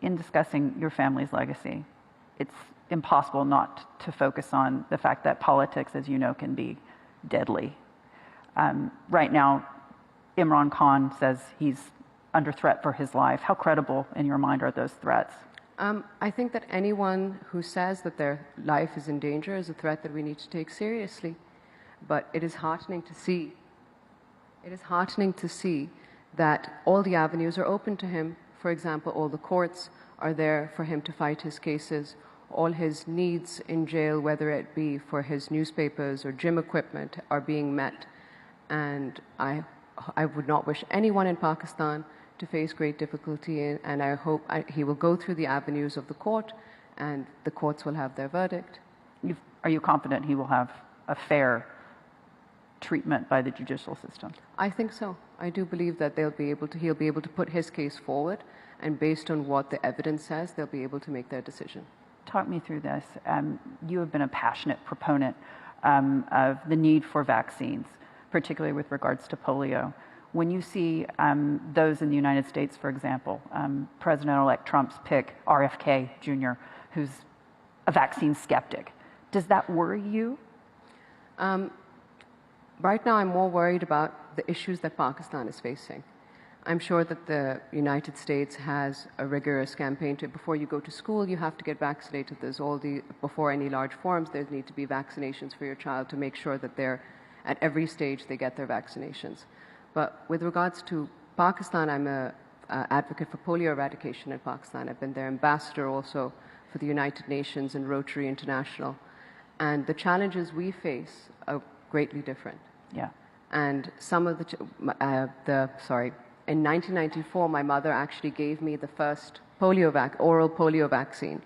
in discussing your family's legacy, it's impossible not to focus on the fact that politics, as you know, can be deadly. Right now, Imran Khan says he's under threat for his life. How credible, in your mind, are those threats? I think that anyone who says that their life is in danger is a threat that we need to take seriously. But it is heartening to see. It is heartening to see that all the avenues are open to him. For example, all the courts are there for him to fight his cases. All his needs in jail, whether it be for his newspapers or gym equipment, are being met. And I would not wish anyone in Pakistan to face great difficulty, and I hope he will go through the avenues of the court, and the courts will have their verdict. Are you confident he will have a fair treatment by the judicial system? I think so. I do believe that he'll be able to put his case forward, and based on what the evidence says, they'll be able to make their decision. Talk me through this. You have been a passionate proponent of the need for vaccines, particularly with regards to polio. When you see those in the United States, for example, President-elect Trump's pick, RFK Jr., who's a vaccine skeptic, does that worry you? Right now, I'm more worried about the issues that Pakistan is facing. I'm sure that the United States has a rigorous campaign before you go to school, you have to get vaccinated. Before any large forums, there need to be vaccinations for your child to make sure that at every stage they get their vaccinations. But with regards to Pakistan, I'm an advocate for polio eradication in Pakistan. I've been their ambassador also for the United Nations and Rotary International. And the challenges we face are greatly different. Yeah. And some of in 1994, my mother actually gave me the first oral polio vaccine.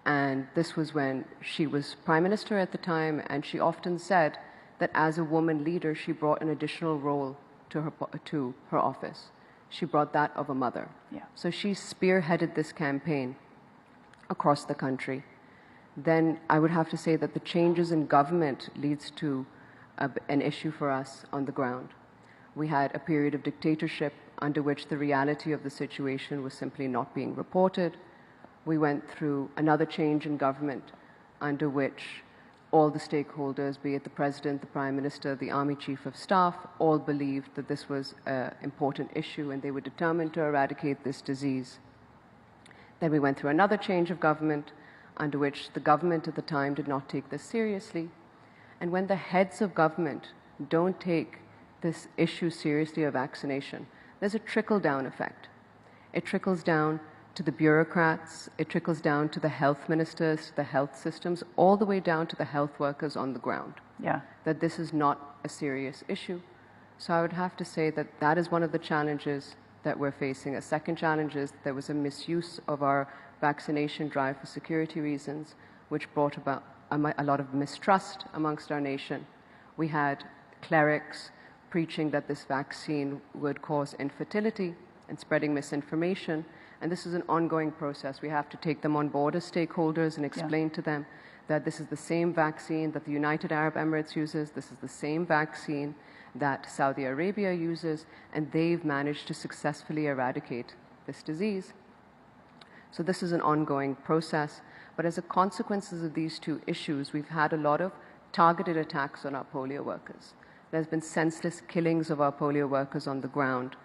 And this was when she was Prime Minister at the time, and she often said that as a woman leader, she brought an additional role to her office. She brought that of a mother. Yeah. So she spearheaded this campaign across the country. Then I would have to say that the changes in government leads to an issue for us on the ground. We had a period of dictatorship under which the reality of the situation was simply not being reported. We went through another change in government under which all the stakeholders, be it the President, the Prime Minister, the Army Chief of Staff, all believed that this was an important issue and they were determined to eradicate this disease. Then we went through another change of government under which the government at the time did not take this seriously. And when the heads of government don't take this issue seriously of vaccination, there's a trickle-down effect. It trickles down to the bureaucrats, it trickles down to the health ministers, the health systems, all the way down to the health workers on the ground. Yeah. That this is not a serious issue. So I would have to say that that is one of the challenges that we're facing. A second challenge is that there was a misuse of our vaccination drive for security reasons, which brought about a lot of mistrust amongst our nation. We had clerics preaching that this vaccine would cause infertility and spreading misinformation. And this is an ongoing process. We have to take them on board as stakeholders and explain to them that this is the same vaccine that the United Arab Emirates uses, this is the same vaccine that Saudi Arabia uses, and they've managed to successfully eradicate this disease. So this is an ongoing process. But as a consequence of these two issues, we've had a lot of targeted attacks on our polio workers. There's been senseless killings of our polio workers on the ground,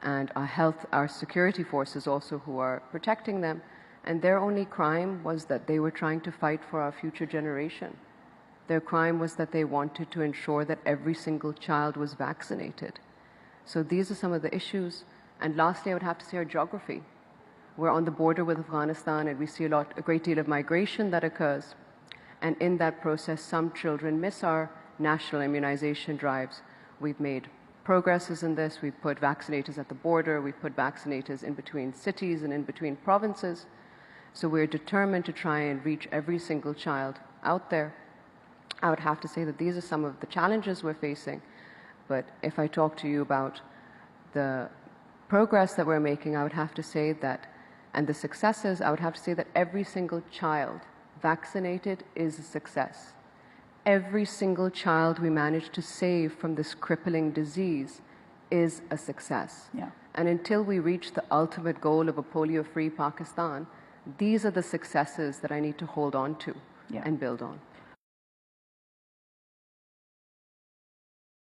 and our security forces also who are protecting them, and their only crime was that they were trying to fight for our future generation. Their crime was that they wanted to ensure that every single child was vaccinated. So these are some of the issues. And lastly, I would have to say our geography. We're on the border with Afghanistan, and we see a great deal of migration that occurs. And in that process, some children miss our national immunization drives. We've made progresses in this. We've put vaccinators at the border. We've put vaccinators in between cities and in between provinces. So we're determined to try and reach every single child out there. I would have to say that these are some of the challenges we're facing. But if I talk to you about the progress that we're making, I would have to say that, and the successes, I would have to say that every single child vaccinated is a success. Every single child we manage to save from this crippling disease is a success. Yeah. And until we reach the ultimate goal of a polio-free Pakistan, these are the successes that I need to hold on to Yeah. and build on.